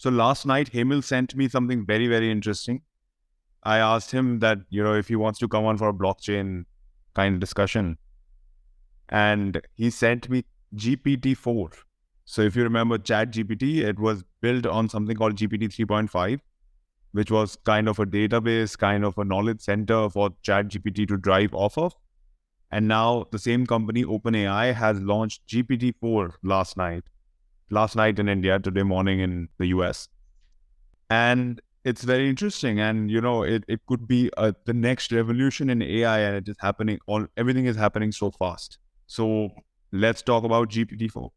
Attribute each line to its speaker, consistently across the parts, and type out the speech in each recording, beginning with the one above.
Speaker 1: So last night, Hemil sent me something very, very interesting. I asked him that, if he wants to come on for a blockchain kind of discussion. And he sent me GPT-4. So if you remember ChatGPT, it was built on something called GPT 3.5, which was kind of a database, kind of a knowledge center for ChatGPT to drive off of. And now the same company, OpenAI, has launched GPT-4 last night in India, today morning in the US. And it's very interesting. And, it could be the next revolution in AI, and it is happening, everything is happening so fast. So let's talk about GPT-4.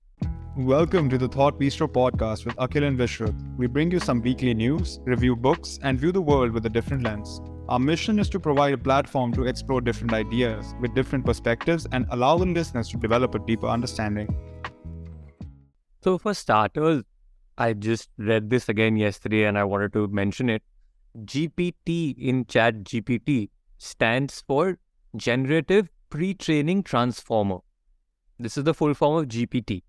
Speaker 2: Welcome to the Thought Bistro podcast with Akhil and Vishruth. We bring you some weekly news, review books, and view the world with a different lens. Our mission is to provide a platform to explore different ideas with different perspectives and allow the listeners to develop a deeper understanding.
Speaker 3: So for starters, I just read this again yesterday and I wanted to mention it. GPT in ChatGPT stands for Generative Pre-training Transformer. This is the full form of GPT.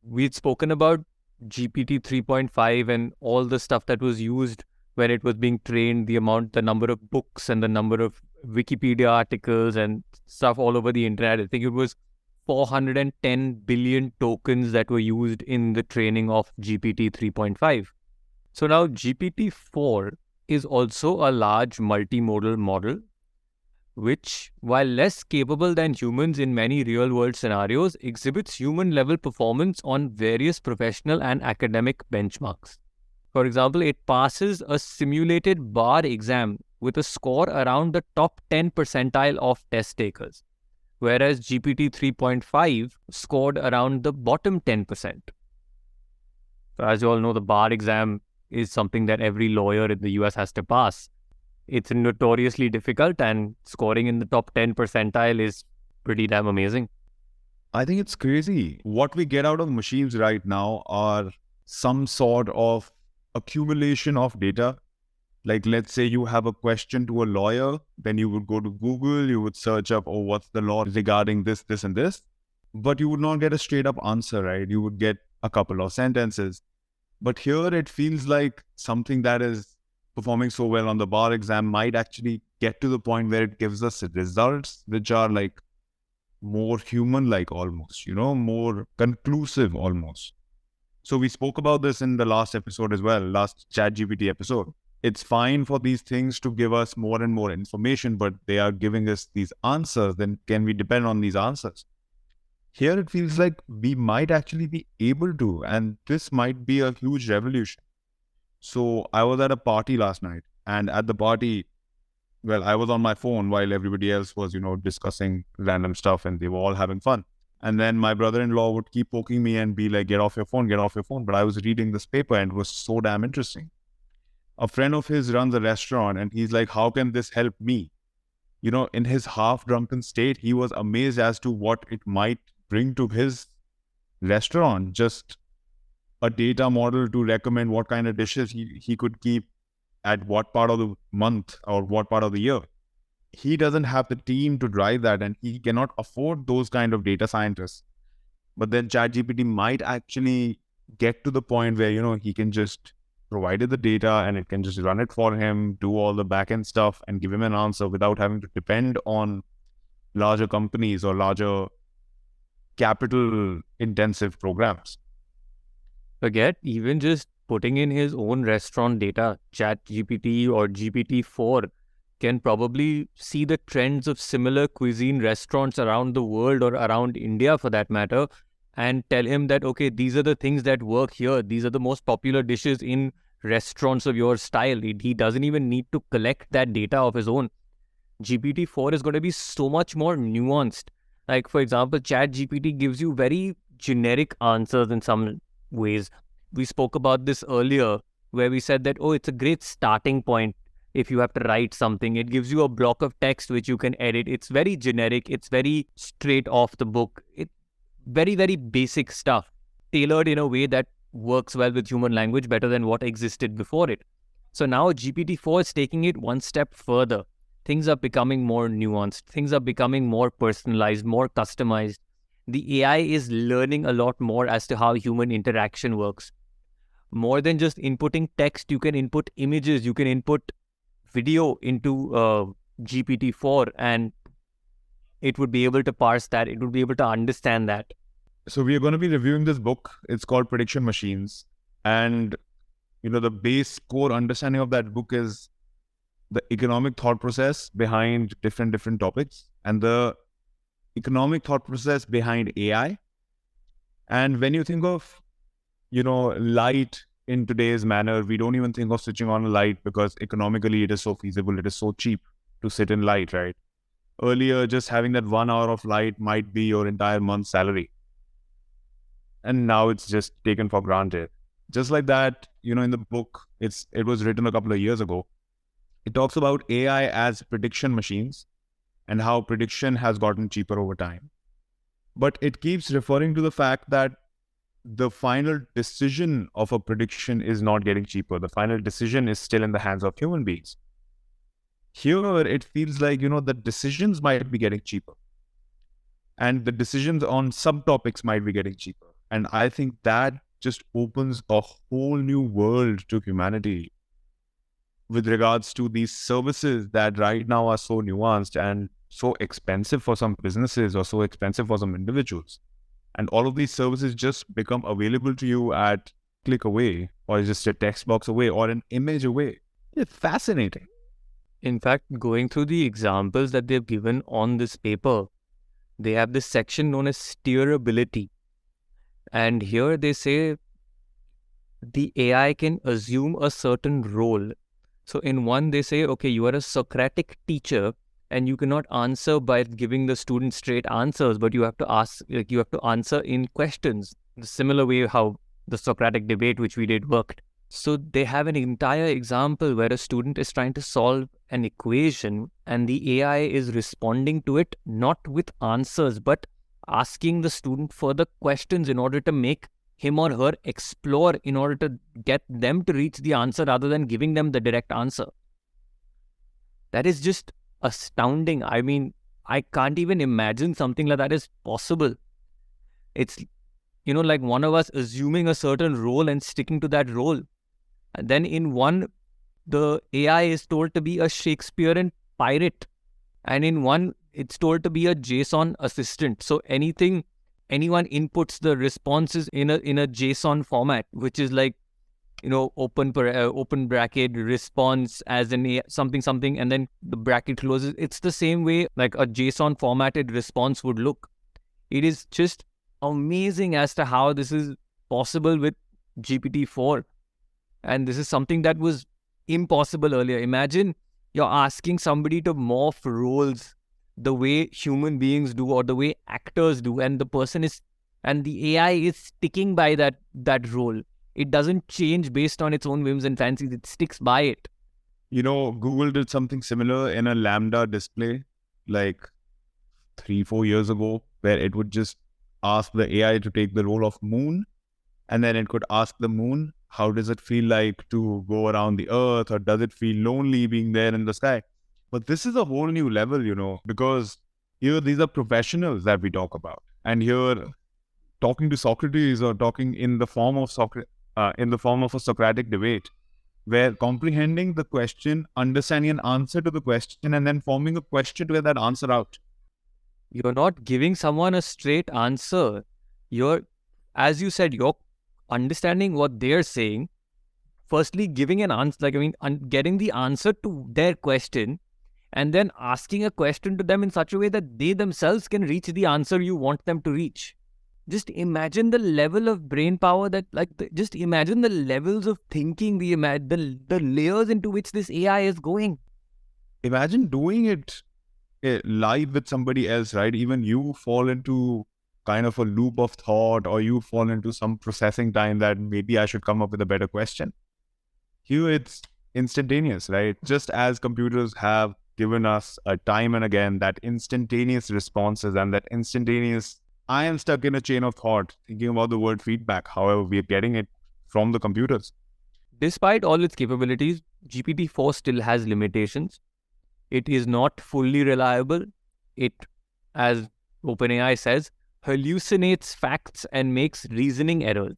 Speaker 3: We'd spoken about GPT 3.5 and all the stuff that was used when it was being trained, the number of books and the number of Wikipedia articles and stuff all over the internet. I think it was 410 billion tokens that were used in the training of GPT 3.5. So now GPT-4 is also a large multimodal model, which, while less capable than humans in many real-world scenarios, exhibits human-level performance on various professional and academic benchmarks. For example, it passes a simulated bar exam with a score around the top 10 percentile of test takers, whereas GPT 3.5 scored around the bottom 10%. So as you all know, the bar exam is something that every lawyer in the US has to pass. It's notoriously difficult, and scoring in the top 10 percentile is pretty damn amazing.
Speaker 1: I think it's crazy. What we get out of machines right now are some sort of accumulation of data. Like, let's say you have a question to a lawyer, then you would go to Google, you would search up, what's the law regarding this, this, and this? But you would not get a straight up answer, right? You would get a couple of sentences. But here it feels like something that is performing so well on the bar exam might actually get to the point where it gives us results which are like more human-like almost, more conclusive almost. So we spoke about this in the last episode as well, last ChatGPT episode. It's fine for these things to give us more and more information, but they are giving us these answers. Then can we depend on these answers? Here it feels like we might actually be able to, and this might be a huge revolution. So I was at a party last night, and at the party, I was on my phone while everybody else was, discussing random stuff, and they were all having fun. And then my brother-in-law would keep poking me and be like, get off your phone. But I was reading this paper and it was so damn interesting. A friend of his runs a restaurant and he's like, how can this help me? In his half-drunken state, he was amazed as to what it might bring to his restaurant. Just a data model to recommend what kind of dishes he could keep at what part of the month or what part of the year. He doesn't have the team to drive that, and he cannot afford those kind of data scientists. But then ChatGPT might actually get to the point where, he can just provide it the data and it can just run it for him, do all the backend stuff and give him an answer without having to depend on larger companies or larger capital intensive programs.
Speaker 3: Forget even just putting in his own restaurant data. ChatGPT or GPT-4 can probably see the trends of similar cuisine restaurants around the world or around India for that matter, and tell him that, okay, these are the things that work here. These are the most popular dishes in restaurants of your style. He doesn't even need to collect that data of his own. GPT-4 is going to be so much more nuanced. Like, for example, ChatGPT gives you very generic answers in some ways. We spoke about this earlier where we said that, it's a great starting point if you have to write something. It gives you a block of text which you can edit. It's very generic. It's very straight off the book. It's very, very basic stuff, tailored in a way that works well with human language better than what existed before it. So now GPT-4 is taking it one step further. Things are becoming more nuanced. Things are becoming more personalized, more customized. The AI is learning a lot more as to how human interaction works. more than just inputting text, you can input images, you can input video into GPT-4, and it would be able to parse that, it would be able to understand that.
Speaker 1: So we are going to be reviewing this book. It's called Prediction Machines. And, the base core understanding of that book is the economic thought process behind different topics and the economic thought process behind AI. And when you think of, light in today's manner, we don't even think of switching on a light because economically it is so feasible. It is so cheap to sit in light, right? Earlier, just having that 1 hour of light might be your entire month's salary. And now it's just taken for granted. Just like that, in the book, it was written a couple of years ago. It talks about AI as prediction machines and how prediction has gotten cheaper over time. But it keeps referring to the fact that the final decision of a prediction is not getting cheaper. The final decision is still in the hands of human beings. Here, it feels like, the decisions might be getting cheaper. And the decisions on subtopics might be getting cheaper. And I think that just opens a whole new world to humanity with regards to these services that right now are so nuanced and so expensive for some businesses or so expensive for some individuals. And all of these services just become available to you at click away, or just a text box away, or an image away. It's fascinating.
Speaker 3: In fact, going through the examples that they've given on this paper, they have this section known as steerability. And here they say the AI can assume a certain role. So in one, they say, okay, you are a Socratic teacher and you cannot answer by giving the student straight answers, but you have to answer in questions. The similar way how the Socratic debate, which we did, worked. So they have an entire example where a student is trying to solve an equation and the AI is responding to it, not with answers, but asking the student further questions in order to make him or her explore, in order to get them to reach the answer rather than giving them the direct answer. That is just astounding. I mean, I can't even imagine something like that is possible. It's, like one of us assuming a certain role and sticking to that role. And then in one, the AI is told to be a Shakespearean pirate. And in one, it's told to be a JSON assistant. So anyone inputs the responses in a JSON format, which is like, open bracket response as in something, and then the bracket closes. It's the same way like a JSON formatted response would look. It is just amazing as to how this is possible with GPT-4. And this is something that was impossible earlier. Imagine you're asking somebody to morph roles the way human beings do or the way actors do, and the AI is sticking by that role. It doesn't change based on its own whims and fancies. It sticks by it.
Speaker 1: Google did something similar in a Lambda display like 3-4 years ago, where it would just ask the AI to take the role of moon, and then it could ask the moon, how does it feel like to go around the earth, or does it feel lonely being there in the sky? But this is a whole new level, because here these are professionals that we talk about. And here, talking to Socrates or talking in the form of a Socratic debate, where comprehending the question, understanding an answer to the question, and then forming a question to get that answer out.
Speaker 3: You're not giving someone a straight answer. As you said, you're understanding what they're saying. Firstly, giving an answer, getting the answer to their question, and then asking a question to them in such a way that they themselves can reach the answer you want them to reach. Just imagine the level of brain power just imagine the levels of thinking, the layers into which this AI is going.
Speaker 1: Imagine doing it live with somebody else, right? Even you fall into kind of a loop of thought, or you fall into some processing time that maybe I should come up with a better question. Here it's instantaneous, right? Just as computers have given us time and again that instantaneous responses and that instantaneous, I am stuck in a chain of thought thinking about the word feedback. However, we are getting it from the computers.
Speaker 3: Despite all its capabilities, GPT-4 still has limitations. It is not fully reliable. It, as OpenAI says, hallucinates facts and makes reasoning errors.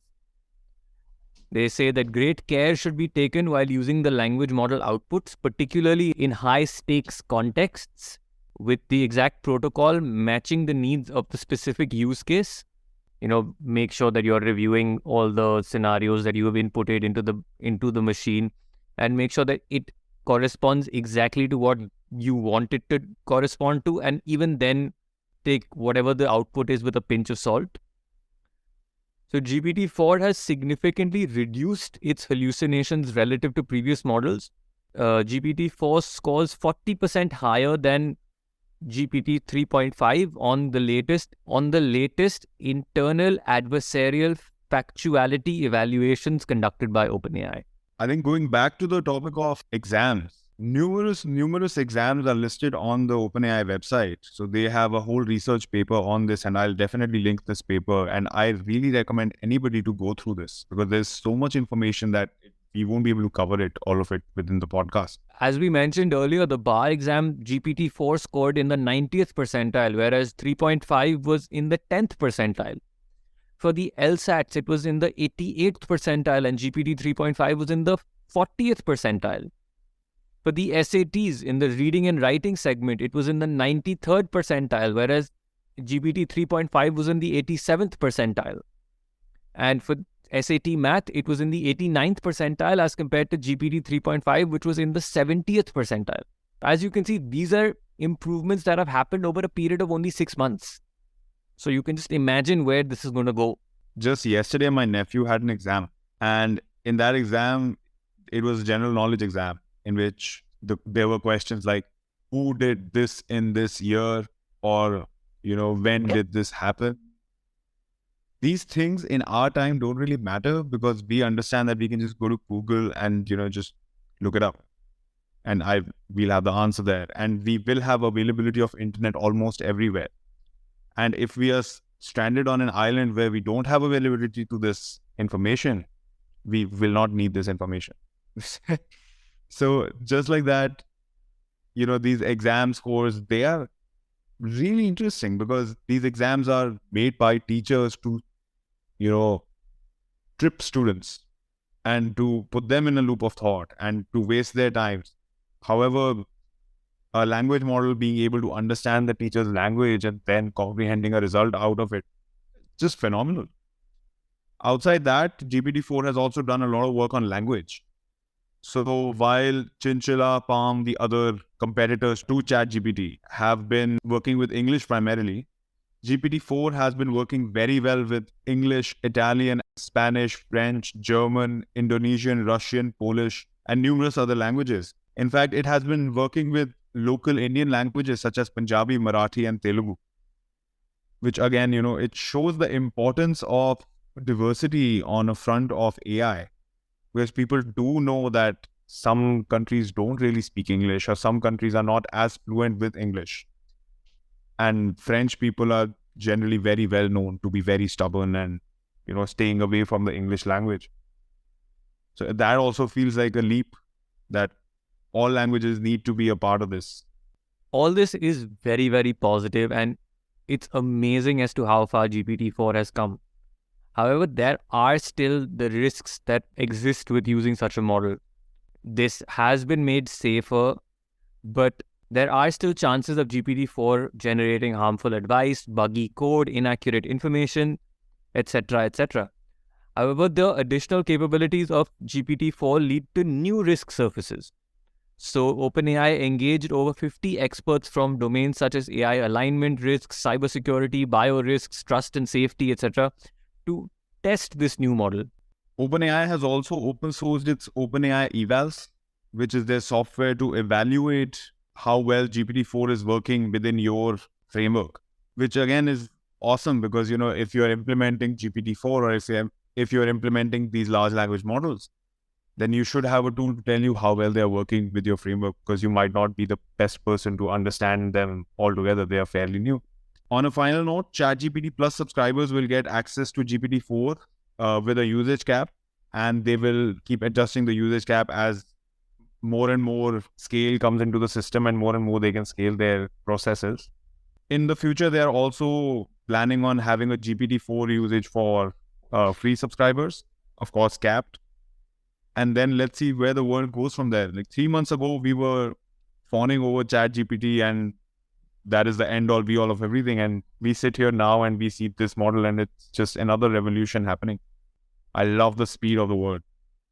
Speaker 3: They say that great care should be taken while using the language model outputs, particularly in high-stakes contexts, with the exact protocol matching the needs of the specific use case. Make sure that you're reviewing all the scenarios that you have inputted into the machine, and make sure that it corresponds exactly to what you want it to correspond to, and even then take whatever the output is with a pinch of salt. So GPT-4 has significantly reduced its hallucinations relative to previous models. GPT-4 scores 40% higher than GPT 3.5 on the latest internal adversarial factuality evaluations conducted by OpenAI.
Speaker 1: I think going back to the topic of exams, numerous exams are listed on the OpenAI website. So they have a whole research paper on this, and I'll definitely link this paper. And I really recommend anybody to go through this because there's so much information that we won't be able to cover all of it within the podcast.
Speaker 3: As we mentioned earlier, the bar exam GPT-4 scored in the 90th percentile, whereas 3.5 was in the 10th percentile. For the LSATs, it was in the 88th percentile, and GPT 3.5 was in the 40th percentile. For the SATs, in the reading and writing segment, it was in the 93rd percentile, whereas GPT 3.5 was in the 87th percentile. And for SAT math, it was in the 89th percentile as compared to GPT 3.5, which was in the 70th percentile. As you can see, these are improvements that have happened over a period of only 6 months. So you can just imagine where this is going to go.
Speaker 1: Just yesterday, my nephew had an exam. And in that exam, it was a general knowledge exam in which there were questions like, who did this in this year? Or, when did this happen? These things in our time don't really matter because we understand that we can just go to Google and, just look it up. And we'll have the answer there. And we will have availability of internet almost everywhere. And if we are stranded on an island where we don't have availability to this information, we will not need this information. So just like that, these exam scores, they are really interesting because these exams are made by teachers to, trip students and to put them in a loop of thought and to waste their time. However, a language model being able to understand the teacher's language and then comprehending a result out of it, just phenomenal. Outside that, GPT-4 has also done a lot of work on language. So while Chinchilla, Palm, the other competitors to ChatGPT have been working with English primarily, GPT-4 has been working very well with English, Italian, Spanish, French, German, Indonesian, Russian, Polish, and numerous other languages. In fact, it has been working with local Indian languages such as Punjabi, Marathi, and Telugu, which again, it shows the importance of diversity on a front of AI, because people do know that some countries don't really speak English or some countries are not as fluent with English. And French people are generally very well known to be very stubborn and, staying away from the English language. So that also feels like a leap that all languages need to be a part of this.
Speaker 3: All this is very, very positive, and it's amazing as to how far GPT-4 has come. However, there are still the risks that exist with using such a model. This has been made safer, but there are still chances of GPT-4 generating harmful advice, buggy code, inaccurate information, etc., etc. However, the additional capabilities of GPT-4 lead to new risk surfaces. So OpenAI engaged over 50 experts from domains such as AI alignment risks, cybersecurity, bio risks, trust and safety, etc. to test this new model.
Speaker 1: OpenAI has also open sourced its OpenAI evals, which is their software to evaluate how well GPT-4 is working within your framework, which again is awesome because, if you're implementing GPT-4 or if you're implementing these large language models, then you should have a tool to tell you how well they are working with your framework, because you might not be the best person to understand them altogether. They are fairly new. On a final note, ChatGPT Plus subscribers will get access to GPT-4 with a usage cap, and they will keep adjusting the usage cap as more and more scale comes into the system and more they can scale their processes. In the future, they are also planning on having a GPT-4 usage for free subscribers, of course capped. and then let's see where the world goes from there. Like 3 months ago, we were fawning over ChatGPT, and that is the end all be all of everything. And we sit here now and we see this model, and it's just another revolution happening. I love the speed of the world.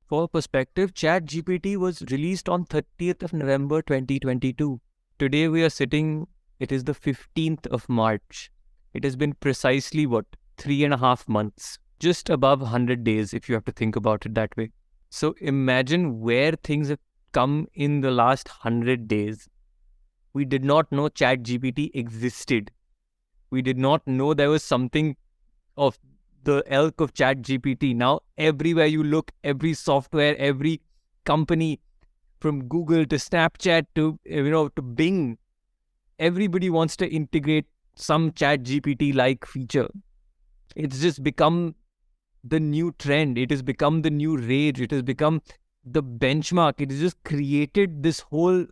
Speaker 3: For perspective, ChatGPT was released on 30th of November 2022. Today we are sitting, it is the 15th of March. It has been precisely 3.5 months, just above 100 days if you have to think about it that way. So imagine where things have come in the last 100 days. We did not know ChatGPT existed. We did not know there was something of the ilk of ChatGPT. Now everywhere you look, every software, every company, from Google to Snapchat to to Bing, everybody wants to integrate some ChatGPT like feature. It's just become the new trend. It has become the new rage. It has become the benchmark. It has just created this whole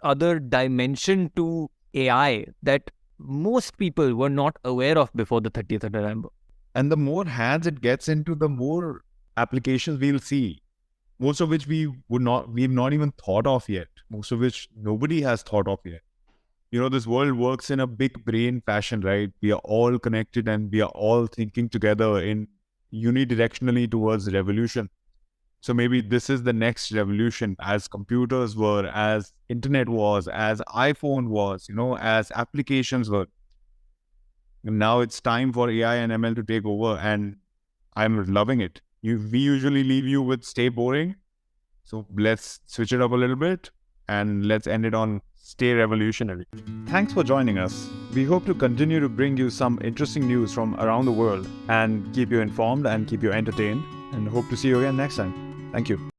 Speaker 3: other dimension to AI that most people were not aware of before the 30th of November.
Speaker 1: And the more hands it gets into, the more applications we'll see, most of which we've not even thought of yet, most of which nobody has thought of yet. This world works in a big brain fashion, right? We are all connected and we are all thinking together in unidirectionally towards revolution. So maybe this is the next revolution, as computers were, as internet was, as iPhone was, as applications were. And now it's time for AI and ML to take over, and I'm loving it. We usually leave you with stay boring. So let's switch it up a little bit and let's end it on stay revolutionary.
Speaker 2: Thanks for joining us. We hope to continue to bring you some interesting news from around the world and keep you informed and keep you entertained, and hope to see you again next time. Thank you.